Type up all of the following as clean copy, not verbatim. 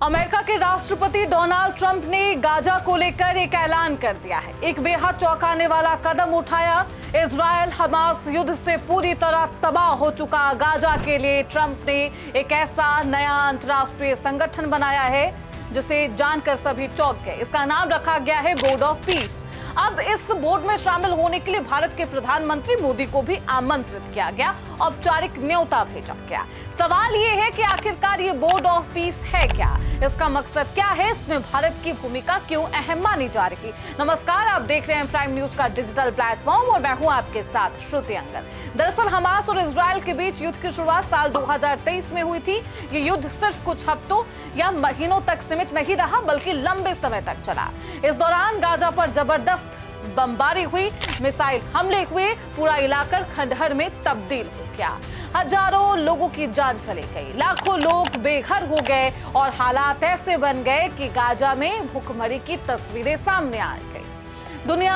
America के राष्ट्रपति Donald Trump ने गाजा को लेकर एक ऐलान कर दिया है। एक बेहद चौंकाने वाला कदम उठाया। इजरायल हमास युद्ध से पूरी तरह तबाह हो चुका गाजा के लिए ट्रंप ने एक ऐसा नया अंतर्राष्ट्रीय संगठन बनाया है जिसे जानकर सभी चौंक गए। इसका नाम रखा गया है बोर्ड ऑफ पीस। अब इस बोर्ड में शामिल होने के लिए भारत के प्रधानमंत्री मोदी को भी आमंत्रित किया गया, औपचारिक न्योता भेजा गया। सवाल ये है कि आखिरकार ये बोर्ड ऑफ पीस है क्या, इसका मकसद क्या है, इसमें भारत की भूमिका क्यों अहम मानी जा रही। नमस्कार, आप देख रहे हैं प्राइम न्यूज का डिजिटल प्लेटफॉर्म और मैं हूं आपके साथ श्रुति अंगल। दरअसल हमास और इजरायल के बीच युद्ध की शुरुआत साल 2023 में हुई थी। ये युद्ध सिर्फ कुछ हफ्तों या महीनों तक सीमित नहीं रहा, बल्कि लंबे समय तक चला। इस दौरान गाजा पर जबरदस्त बमबारी हुई, मिसाइल हमले हुए, पूरा इलाका खंडहर में तब्दील हो गया। हजारों लोगों की जान चली गई, लाखों लोग बेघर हो गए और हालात ऐसे बन गए कि गाजा में भूखमरी की तस्वीरें सामने आ गई। दुनिया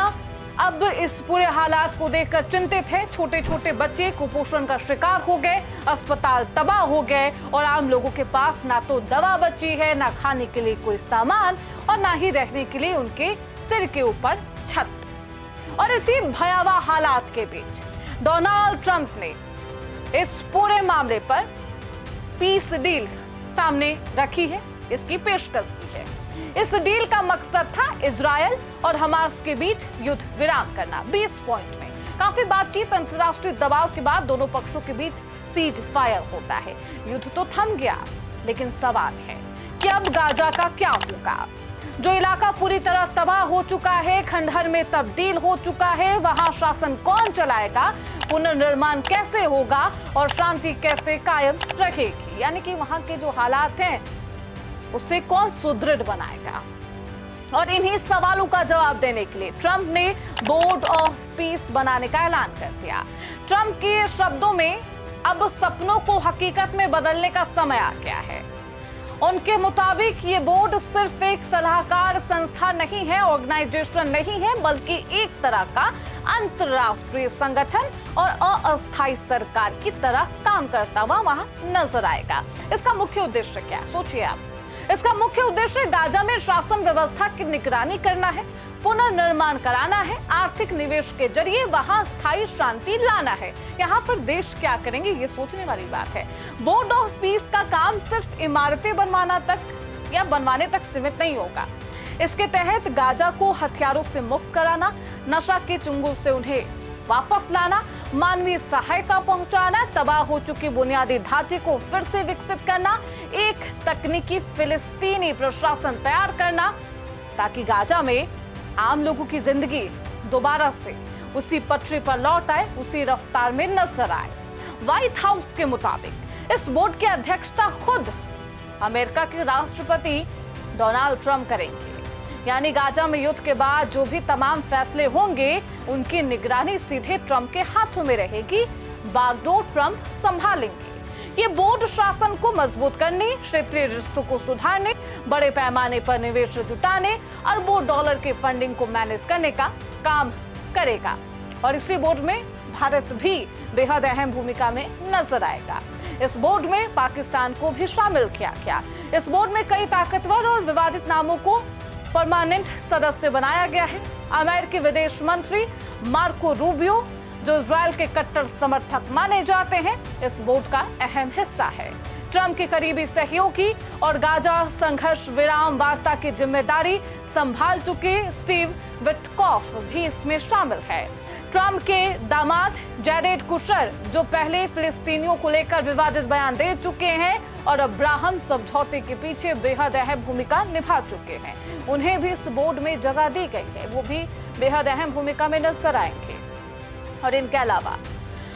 अब इस पूरे हालात को देखकर चिंतित है। छोटे छोटे बच्चे कुपोषण का शिकार हो गए, अस्पताल तबाह हो गए और आम लोगों के पास ना तो दवा बची है, ना खाने के लिए कोई सामान और ना ही रहने के लिए उनके सिर के ऊपर छत। और इसी भयावह हालात के बीच डोनाल्ड ट्रंप ने इस पूरे मामले पर पीस डील सामने रखी है, इसकी पेशकश की है। इस डील का मकसद था इजरायल और हमास के बीच युद्ध विराम करना। 20 पॉइंट में काफी बातचीत, अंतर्राष्ट्रीय दबाव के बाद दोनों पक्षों के बीच सीज फायर होता है। युद्ध तो थम गया, लेकिन सवाल है कि अब गाजा का क्या होगा। जो इलाका पूरी तरह तबाह हो चुका है, खंडहर में तब्दील हो चुका है, वहां शासन कौन चलाएगा, पुनर्निर्माण कैसे होगा और शांति कैसे कायम रहेगी। यानी कि वहां के जो हालात हैं उसे कौन सुदृढ़ बनाएगा। और इन्हीं सवालों का जवाब देने के लिए ट्रंप ने बोर्ड ऑफ पीस बनाने का ऐलान कर दिया। ट्रंप के शब्दों में अब सपनों को हकीकत में बदलने का समय आ गया है। उनके मुताबिक ये बोर्ड सिर्फ एक सलाहकार संस्था नहीं है, ऑर्गेनाइजेशन नहीं है, बल्कि एक तरह का अंतर्राष्ट्रीय संगठन और अस्थायी सरकार की तरह काम करता हुआ वहां नजर आएगा। इसका मुख्य उद्देश्य क्या है, सोचिए आप। इसका मुख्य उद्देश्य गाजा में शासन व्यवस्था की निगरानी करना है, पुनर्निर्माण कराना है, आर्थिक निवेश के जरिए वहां स्थायी शांति लाना है। यहाँ पर देश क्या करेंगे, ये सोचने वाली बात है। बोर्ड ऑफ पीस का काम सिर्फ इमारतें बनवाने तक सीमित नहीं होगा। इसके तहत गाजा को हथियारों से मुक्त कराना, नशा के चंगुल से उन्हें वापस लाना, मानवीय सहायता पहुंचाना, तबाह हो चुकी बुनियादी ढांचे को फिर से विकसित करना, एक तकनीकी फिलिस्तीनी प्रशासन तैयार करना ताकि गाजा में आम लोगों की जिंदगी दोबारा से उसी पटरी पर लौट आए, उसी रफ्तार में नजर आए। व्हाइट हाउस के मुताबिक इस बोर्ड की अध्यक्षता खुद अमेरिका के राष्ट्रपति डोनाल्ड ट्रंप करेंगे। यानी गाजा में युद्ध के बाद जो भी तमाम फैसले होंगे उनकी निगरानी सीधे ट्रंप के हाथों में रहेगी। बागडोर ट्रंप संभालेंगे। ये बोर्ड शासन को मजबूत करने, क्षेत्रीय रिश्तों को सुधारने, बड़े पैमाने पर निवेश जुटाने, अरबों डॉलर की फंडिंग को मैनेज करने का काम करेगा। और इसी बोर्ड में भारत भी बेहद अहम भूमिका में नजर आएगा। इस बोर्ड में पाकिस्तान को भी शामिल किया गया। इस बोर्ड में कई ताकतवर और विवादित नामों को परमानेंट सदस्य बनाया गया है। अमेरिकी विदेश मंत्री मार्को रूबियो, जो इजरायल के कट्टर समर्थक माने जाते हैं, इस बोर्ड का अहम हिस्सा है। ट्रंप के करीबी सहयोगी और गाजा संघर्ष विराम वार्ता की जिम्मेदारी संभाल चुके स्टीव विटकॉफ भी इसमें शामिल है। ट्रंप के दामाद जैरेड कुशर, जो पहले फिलिस्तीनियों को लेकर विवादित बयान दे चुके हैं और अब्राहम समझौते के पीछे बेहद अहम भूमिका निभा चुके हैं, उन्हें भी इस बोर्ड में जगह दी गई है। वो भी बेहद अहम भूमिका में नजर आएंगे। और इनके अलावा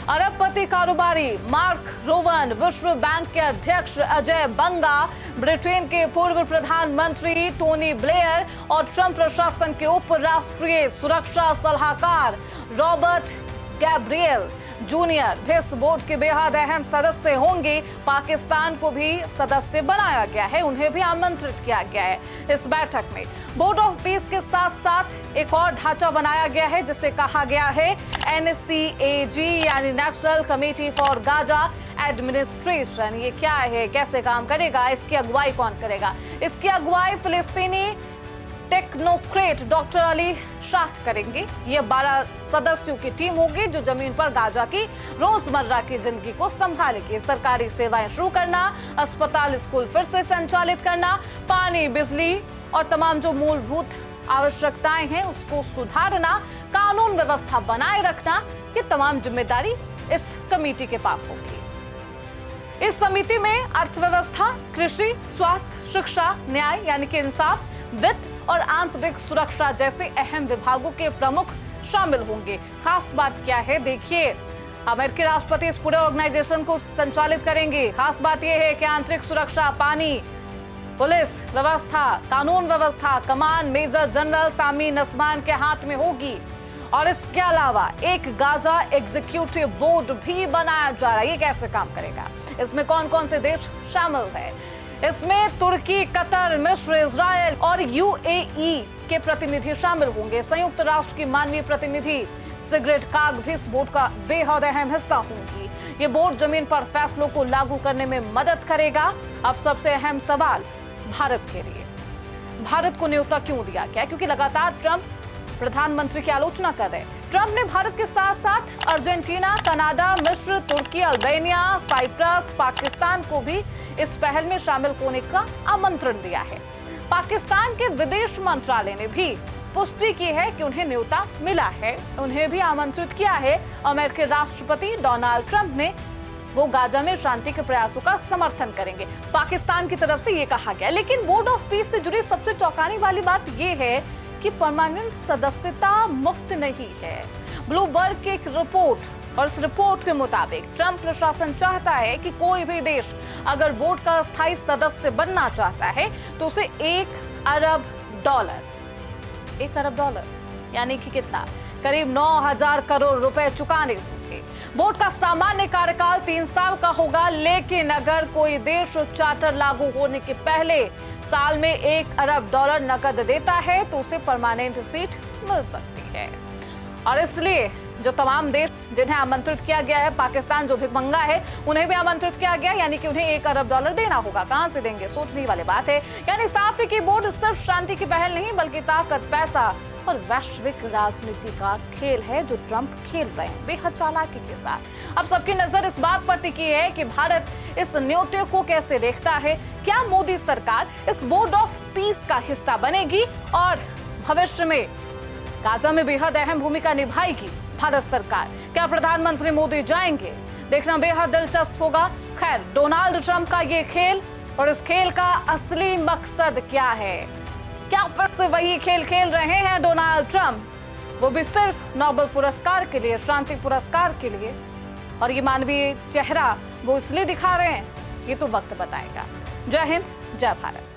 अरबपति कारोबारी मार्क रोवन, विश्व बैंक के अध्यक्ष अजय बंगा, ब्रिटेन के पूर्व प्रधानमंत्री टोनी ब्लेयर और ट्रंप प्रशासन के उप राष्ट्रीय सुरक्षा सलाहकार रॉबर्ट गैब्रियल, जूनियर भी इस बोर्ड के बेहद अहम सदस्य होंगे। पाकिस्तान को भी सदस्य बनाया गया है, उन्हें भी आमंत्रित किया गया है। इस बैठक में बोर्ड ऑफ पीस के साथ साथ एक और ढांचा बनाया गया है जिसे कहा गया है NCAG यानी national committee for Gaza administration. ये क्या है, कैसे काम करेगा, इसकी अगुवाई कौन करेगा? इसकी अगुवाई फिलिस्तीनी टेक्नोक्रेट डॉक्टर अली शाह करेंगे। ये 12 सदस्यों की टीम होगी जो जमीन पर गाजा की रोजमर्रा की जिंदगी को संभालेगी। सरकारी सेवाएं शुरू करना, अस्पताल स्कूल फिर से संचालित करना, पानी बिजली और तमाम जो मूलभूत आवश्यकताएं हैं उसको सुधारना, कानून व्यवस्था बनाए रखना, ये तमाम जिम्मेदारी इस कमेटी के पास होगी। इस समिति में अर्थव्यवस्था, कृषि, स्वास्थ्य, शिक्षा, न्याय यानी कि इंसाफ, वित्त और आंतरिक सुरक्षा जैसे अहम विभागों के प्रमुख शामिल होंगे। खास बात क्या है, देखिए, अमेरिकी राष्ट्रपति इस पूरे ऑर्गेनाइजेशन को संचालित करेंगे। खास बात यह है कि आंतरिक सुरक्षा, पानी, पुलिस व्यवस्था, कानून व्यवस्था, कमान मेजर जनरल सामी नस्मान के हाथ में होगी। और इसके अलावा एक गाजा एग्जीक्यूटिव बोर्ड भी बनाया जा रहा है। ये कैसे काम करेगा, इसमें कौन कौन से देश शामिल है? इसमें तुर्की, कतर, मिस्र, इजराइल और UAE के प्रतिनिधि शामिल होंगे। संयुक्त राष्ट्र की मानवीय प्रतिनिधि सिग्रिड काग भी इस बोर्ड का बेहद अहम हिस्सा होंगी। ये बोर्ड जमीन पर फैसलों को लागू करने में मदद करेगा। अब सबसे अहम सवाल भारत के लिए, भारत को न्योता क्यों दिया गया? क्योंकि लगातार ट्रंप प्रधानमंत्री की आलोचना कर रहे हैं। ट्रंप ने भारत के साथ साथ अर्जेंटीना, कनाडा, मिस्र, तुर्की, अल्बानिया, साइप्रस, पाकिस्तान को भी इस पहल में शामिल होने का आमंत्रण दिया है। पाकिस्तान के विदेश मंत्रालय ने भी पुष्टि की है कि उन्हें न्योता मिला है, उन्हें भी आमंत्रित किया है। अमेरिकी राष्ट्रपति डोनाल्ड ट्रंप ने वो गाजा में शांति के प्रयासों का समर्थन करेंगे, पाकिस्तान की तरफ से ये कहा गया। लेकिन बोर्ड ऑफ पीस से जुड़ी सबसे चौंकाने वाली बात ये है कि परमानेंट सदस्यता मुफ्त नहीं है। ब्लूमबर्ग की एक रिपोर्ट, और इस रिपोर्ट के मुताबिक ट्रंप प्रशासन चाहता है कि कोई भी देश अगर बोर्ड का स्थायी सदस्य बनना चाहता है तो उसे $1 अरब, $1 अरब यानी कि कितना, करीब 9,000 करोड़ रुपए चुकाने होंगे। बोर्ड का सामान्य कार्यकाल 3 साल का होगा, लेकिन अगर कोई देश चार्टर लागू होने के पहले साल में $1 अरब नकद देता है तो उसे परमानेंट सीट मिल सकती है। और इसलिए जो तमाम देश जिन्हें आमंत्रित किया गया है, पाकिस्तान जो भिखमंगा है उन्हें भी आमंत्रित किया गया, यानी कि उन्हें $1 अरब देना होगा। कहां से देंगे, सोचने वाली बात है। यानी साफ है कि बोर्ड सिर्फ शांति की पहल नहीं बल्कि ताकत, पैसा और वैश्विक राजनीति का खेल है जो ट्रंप खेल रहे हैं बेहद चालाकी के साथ। अब सबकी नजर इस बात पर टिकी है कि भारत इस न्योते को कैसे देखता है। क्या मोदी सरकार इस बोर्ड ऑफ पीस का हिस्सा बनेगी और भविष्य में गाजा में बेहद अहम भूमिका निभाएगी भारत सरकार? क्या प्रधानमंत्री मोदी जाएंगे? देखना बेहद दिलचस्प होगा। खैर, डोनाल्ड ट्रंप का ये खेल और इस खेल का असली मकसद क्या है? क्या फिर से वही खेल खेल रहे हैं डोनाल्ड ट्रंप, वो भी सिर्फ नोबेल पुरस्कार के लिए, शांति पुरस्कार के लिए? और ये मानवीय चेहरा वो इसलिए दिखा रहे हैं, ये तो वक्त बताएगा। जय हिंद, जय भारत।